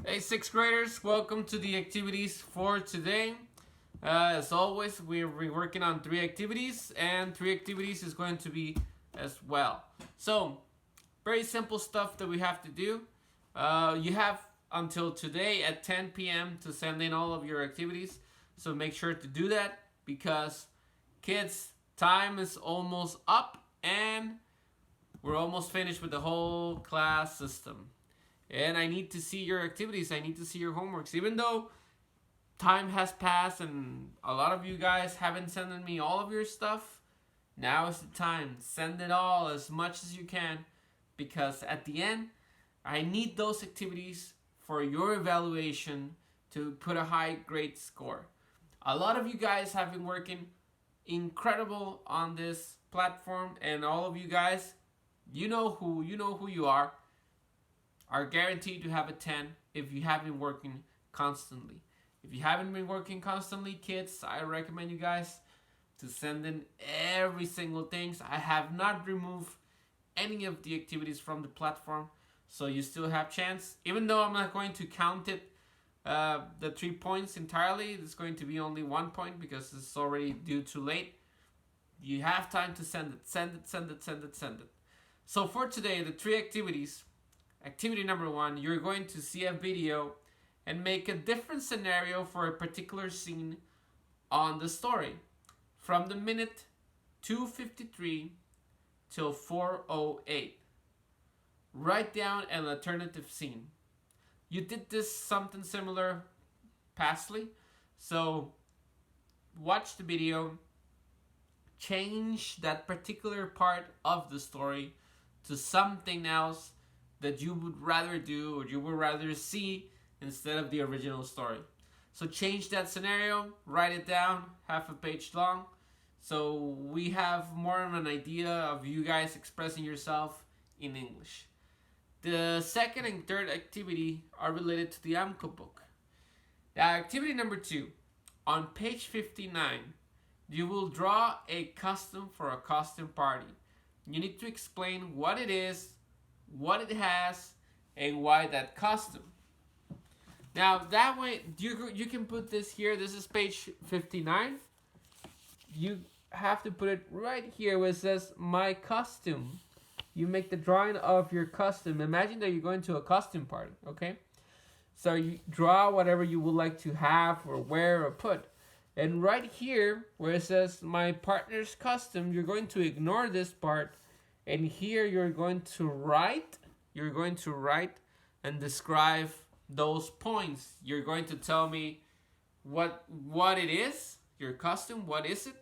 Hey, sixth graders, welcome to the activities for today. As always, we're working on three activities, and three activities is going to be as well. So, very simple stuff that we have to do. You have until today at 10 p.m. to send in all of your activities, so make sure to do that because, kids, time is almost up and we're almost finished with the whole class system. And I need to see your activities. I need to see your homeworks. Even though time has passed and a lot of you guys haven't sent me all of your stuff, now is the time. Send it all as much as you can because at the end, I need those activities for your evaluation to put a high grade score. A lot of you guys have been working incredible on this platform, and all of you guys, you know who you are guaranteed to have a 10 if you have been working constantly. If you haven't been working constantly, kids, I recommend you guys to send in every single things. I have not removed any of the activities from the platform, so you still have chance. Even though I'm not going to count it, the 3 points entirely, it's going to be only 1 point because it's already due too late. You have time to send it, send it, send it, send it, send it. So for today, the three activities. Activity number 1, you're going to see a video and make a different scenario for a particular scene on the story from the minute 2:53 till 4:08. Write down an alternative scene. You did this something similar pastly, so watch the video, change that particular part of the story to something else that you would rather do or you would rather see instead of the original story. So change that scenario, write it down, half a page long, so we have more of an idea of you guys expressing yourself in English. The second and third activity are related to the AMCO book. Activity number 2, on page 59, you will draw a costume for a costume party. You need to explain what it is, what it has, and why that costume. Now that way you can put this here. This is page 59. You have to put it right here where it says my costume. You make the drawing of your costume. Imagine that you're going to a costume party, okay? So you draw whatever you would like to have or wear or put. And right here where it says my partner's costume, you're going to ignore this part, and here you're going to write and describe those points. You're going to tell me what it is, your costume, what is it?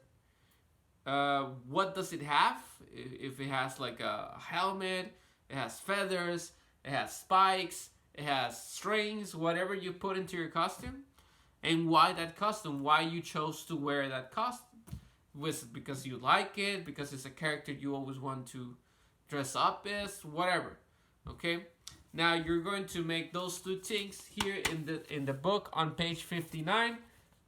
What does it have? If it has like a helmet, it has feathers, it has spikes, it has strings, whatever you put into your costume. And why that costume? Why you chose to wear that costume? Was it because you like it? Because it's a character you always want to dress up as? Whatever. Okay. Now you're going to make those two things here in the book on page 59.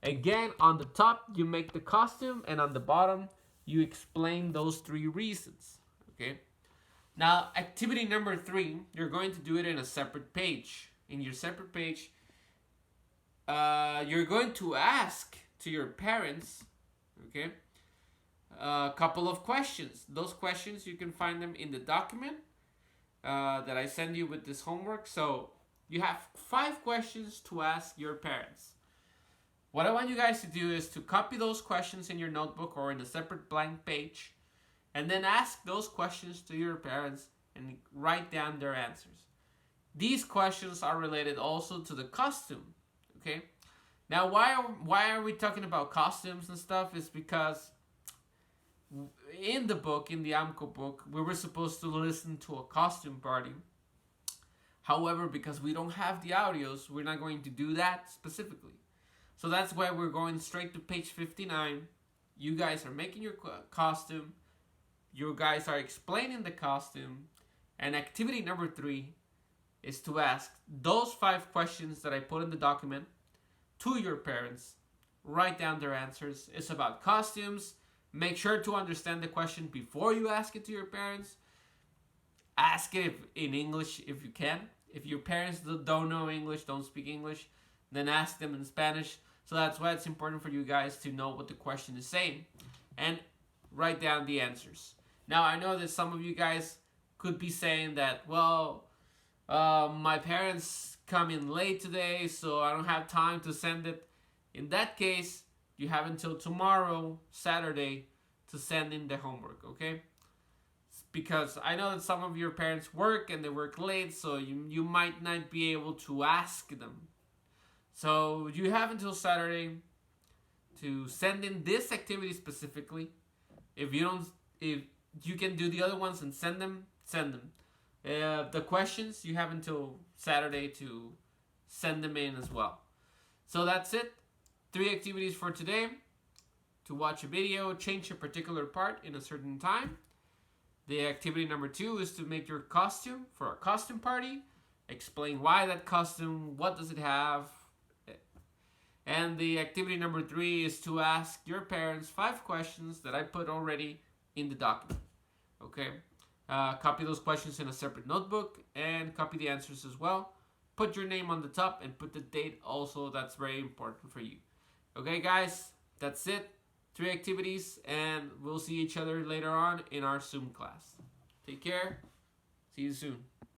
Again, on the top you make the costume, and on the bottom you explain those 3 reasons. Okay. Now activity number 3, you're going to do it in a separate page. In your separate page, you're going to ask to your parents, okay, a couple of questions. Those questions, you can find them in the document that I send you with this homework. So you have 5 questions to ask your parents. What I want you guys to do is to copy those questions in your notebook or in a separate blank page, and then ask those questions to your parents and write down their answers. These questions are related also to the costume. Okay. Now, why are we talking about costumes and stuff? Is because in the book, in the AMCO book, we were supposed to listen to a costume party. However, because we don't have the audios, we're not going to do that specifically. So that's why we're going straight to page 59. You guys are making your costume. You guys are explaining the costume. And activity number 3 is to ask those 5 questions that I put in the document to your parents. Write down their answers. It's about costumes. Make sure to understand the question before you ask it to your parents. Ask it in English if you can. If your parents don't know English, don't speak English, then ask them in Spanish. So that's why it's important for you guys to know what the question is saying and write down the answers. Now, I know that some of you guys could be saying that, well, my parents come in late today, so I don't have time to send it. In that case, you have until tomorrow, Saturday, to send in the homework, okay? Because I know that some of your parents work and they work late, so you might not be able to ask them. So you have until Saturday to send in this activity specifically. If you can do the other ones and send them, send them. The questions, you have until Saturday to send them in as well. So that's it. 3 activities for today. To watch a video, change a particular part in a certain time. The activity number 2 is to make your costume for a costume party. Explain why that costume, what does it have. And the activity number 3 is to ask your parents 5 questions that I put already in the document. Okay? Copy those questions in a separate notebook and copy the answers as well. Put your name on the top and put the date also. That's very important for you. Okay, guys? That's it. 3 activities, and we'll see each other later on in our Zoom class. Take care. See you soon.